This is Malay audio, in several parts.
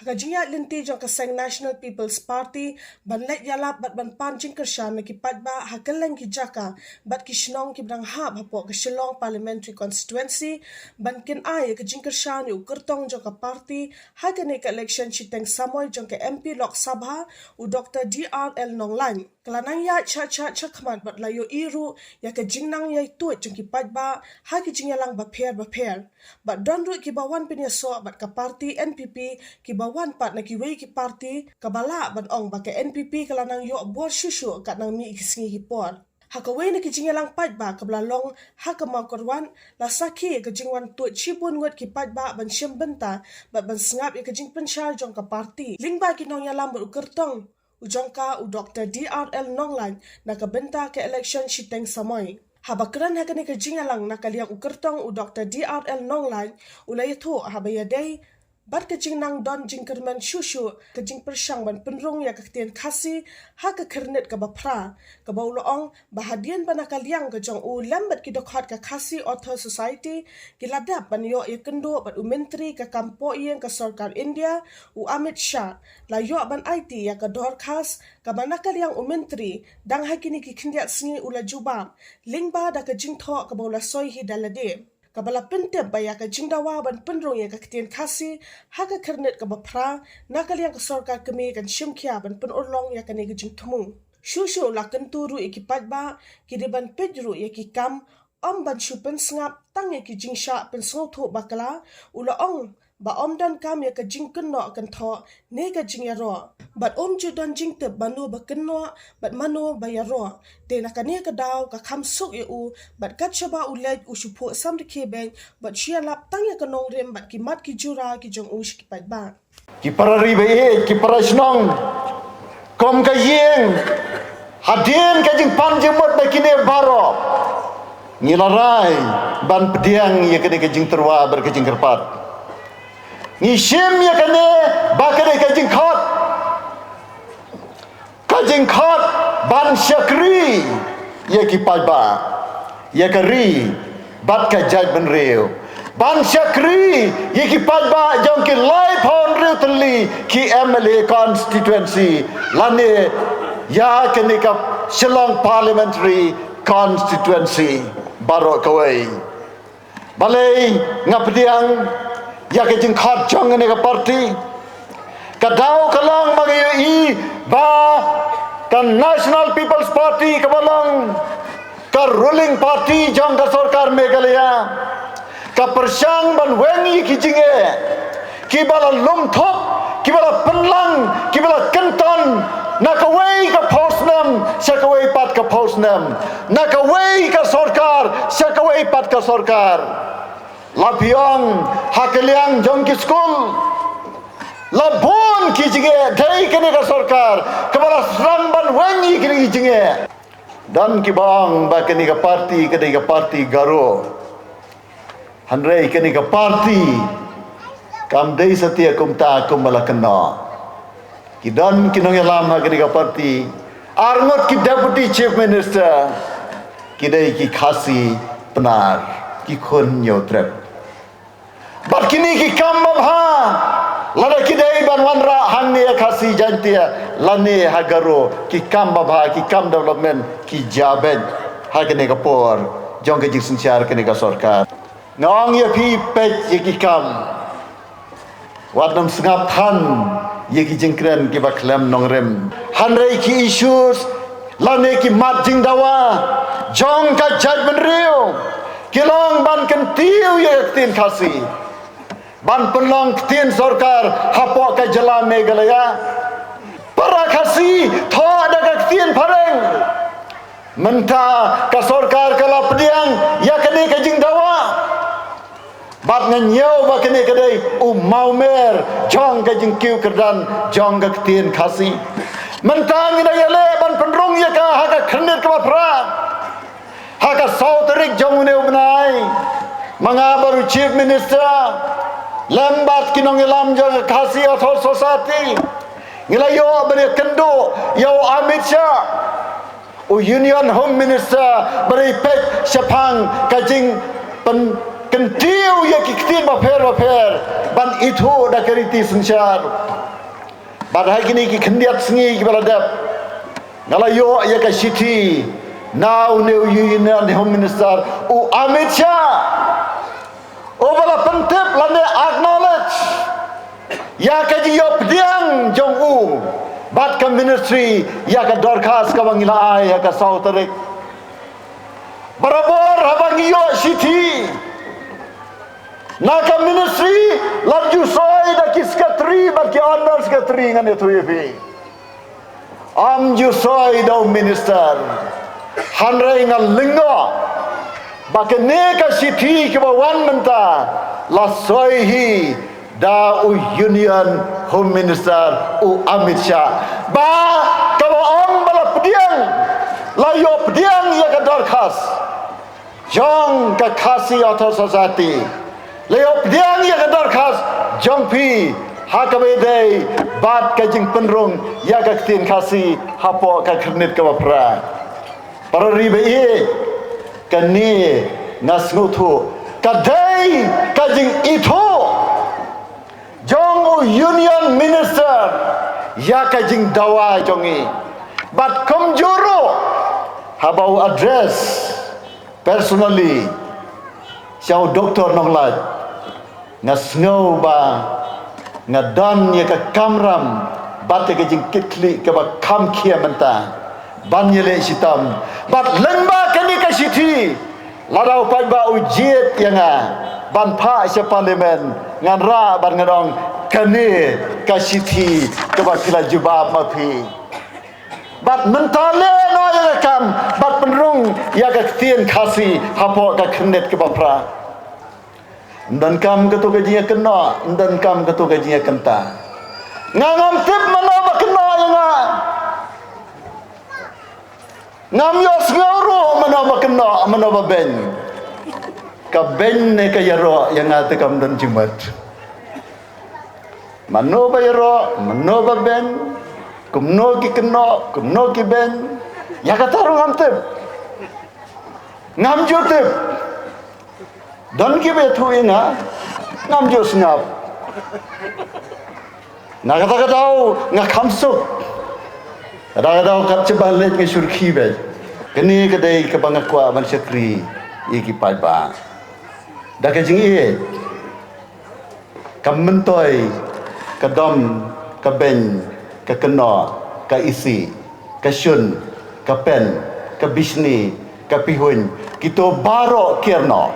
Kajiya linti jong kaseng National People's Party ban let yalap bat ban pan jing kershan na kipat ba hakeleng ki jaka bat ki shnong ki brang hap hapo ke Shillong Parliamentary Constituency ban kin ay ke jing kershan u kertong jong ka party hakane ka election chiteng samoy jong ke MP Lok Sabha u Dr. DRL Nonglan kelanang ya cha khmat bat layo iru ya ke jingnang ya tuat jong kipat ba ha ki jing yalang ba pher bat don ru ki bawan pinya so bat ka party NPP ki bawan pat na kiwei ki party kabala ban ong ba ke NPP kalanang yo bor shushu kat nang mi kisingi ki por hakawei na ki jingalang pat ba kabla long hakama korwan la sakhi ke jingwan tu chipun ngot ki pat ba ban shem benta ba ban sngap ke jing penshar jong ka party lingba ki nong yalam ber kertong ujongka u Dr. DRL Nonglan na ka benta ke election shiteng samoy habakran hakane ke jingalang na kaliang u kertong u Dr. DRL Nonglan ulay tho habayadei bat ke jing nang don jing kerman shushu ke jing persyang ban penrung ya ketien khasi ha ke kernet ke bapra ke baulong bahadian bana kaliang ke jong u lambat ki dokhat ke khasi author society ki ladap ban yo ya kendo bat u menteri ke kampo yen ke sarkar India u Amit Shah la yo ban IT ya ke dor khas ke bana kaliang u menteri dang hakini ki khindiat singi ula jubam lingba da ke jing tho ke baula soi hi dalade kabala pentep baya ka jingdawa ban penrong ya ka ketien khasi ha ka kernet ka bapra na kaliang ka sarkar kemi kan shimkhia ban pen urlong ya ka ne jing thumung shushu la kan turu ikipat ba ki de ban pejru ya ki kam om ban shupen sngap tang ya ki jingsha pen sotho bakala ula ong ba om dan kam ya ka jing kenno kan tho ne ka jing ya ro bat om ju dan jing te banu ba kenno bat mano ba ya ro te na ka ne ka daw ka kham sok ya u bat kat shaba u lej u shupo sam de ke beng bat shia lap tang ya ka nong rem bat ki mat ki jura ki jong u ki pat ba ki parari be ki parasnong kom ka yeng hadien ka jing pan jemot ba kine baro ngilarai ban pediang ya kene ka jing terwa ber ka jing kerpat ni shem ya kane ba kane kajing khot ban syakri ya ki ba ya kari bat ka jaj ban reu ban syakri ya ki ba jong ki live on reu teli ki MLA constituency lane ya kane ka Shillong Parliamentary Constituency barok kawai balai ngapdiang ya ke jing khat jong ne ka party kadau kalang magayo i ba kan National People's Party ka balang ka ruling party jong ka sarkar Meghalaya ka persyang ban wengi ki jinge ki bala lumthop ki bala penlang ki bala kenton na ka wei ka postnam sa ka wei pat ka postnam na ka wei ka sarkar sa ka wei pat ka sarkar Lapiang hakeliang jong ki school labon ki jinge dai kene ka sarkar kabala sramban wengi kini jinge dan ki bang ba kene ka party garo hanrei kene ka party kam dei satia kumta kumala kenna ki dan kinong yalam ha kene ka party arngot ki deputy chief minister ki dei ki khasi penar ki khun nyotrep bat kini ki kam babha lada ki dei ban wanra hanni khasi jantia lani hagaro ki kam babha ki kam development ki jaben hagene ka por jong ke jing sinchar kene ka sarkar ngong ye phi pet ye ki kam wadam sngap than ye ki jingkren ki ba khlem nongrem hanrei ki issues lani ki mat jing dawa jong ka judgment reu kilong ban kan tiu ye tin khasi ban penlong tien sarkar hapo ka jala Meghalaya para khasi tho ada ka tien pareng menta ka sarkar kala pediang ya kene ka jing dawa bat nganyau ba kene ka dei maumer jong ka jing kiu kerdan jong ka tien khasi menta ngina yele ban penrung ya ka ha ka khnet ka pra ha ka sauterik jong ne ubnai manga baru chief minister lambat kinong ilam jong khasi author society ngilayo bani kendo yo Amit Shah u union home minister bari pek syapang kajing pen kentiu ya kiktin baper ban itu dah keriti sensyar badai kini ki kendiat sengi ki baladap ngalayo ya ka city now new union home minister u Amit Shah bala pentep lande acknowledge ya ka jiyo pediang jong u bat ka ministry ya ka dorkas ka bangila ai ya ka sauterik barabar habang iyo city naka ministry laju soy da kiskatri bat ki honor skatri ngane tuipi am ju soy da minister hanrai ngal lingo bakene ka city ki bawan menta la soy hi da u union home minister u Amit Shah ba ka om bala pediang layo pediang ya ka dorkas jong ka khasi auto society layo pediang ya ka dorkas jong pi hakabede bat ka jing penrung ya ka tin khasi hapo ka kernit ka bapra para ribe e kani nasnuthu kadai ka jing itu jong union minister ya ka jing dawa jongi but komjoro habau address personally siau doktor nonglat ngasngau ba ngadan ya ka kamram bat ka jing kitli ka ba kam khia menta ban yele sitam bat lengba kani ka siti ladau pai ba ujiet yanga ban pha se parlimen ngan ra ban ngadong kani ka siti ka ba kila jubab mapi bat mentale no ya kam bat penrung ya ka tien khasi hapo ka khndet ke bapra dan kam ka to ka jiya kena dan kam ka to ka jiya kenta ngam tip mana ba kena ya ngam yo sgoro mana ba kena mana ba ben ka ben ne ka yaro yang ate kam dan jumat mano ba yaro mano ba ben kumno ki kena kumno ki ben ya ka taru ngam tip ngam jo tip dan ki be thu ina ngam jo snap na kata tau nga khamsuk ada kat cebalet ke surki be kini kedai ke bangakwa man sekri iki palba dak ke jingi kam mentoi kadom ka ben ka kena ka isi ka syun ka pen ka bisni ka pihun kito baro kierno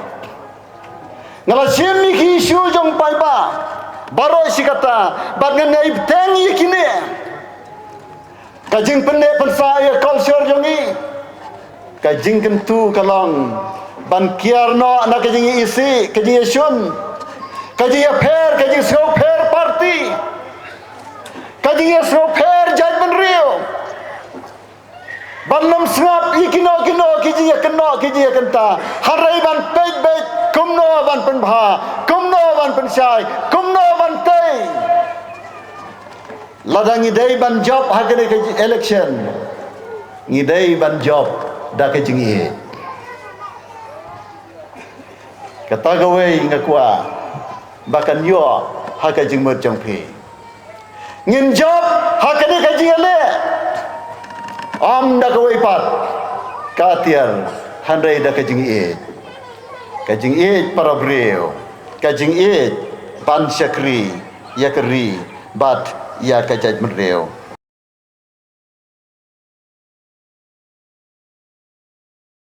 ngala semi ki isu jong palba baro isi kata bat nganai tengi kini kajing pende pensaya culture jongi kajing kentu kalong ban kierno na kajing isi kajing syun kajing fair kajing so fair party kajing so fair judgment rio ban nam snap ikino kajing kenta harai ban pej kumno ban penbha kumno ban pensai kumno ban tei ladang idai ban job hakene ke election ngidai ban job da ke jingi kata gawe ngakwa bakan yo haka jingmut jongpi ngin job hakene ke jingale am da gawe pat katiar handai da ke jingi kajing para brio kajing ban syakri yakri bat ya kajaj mereo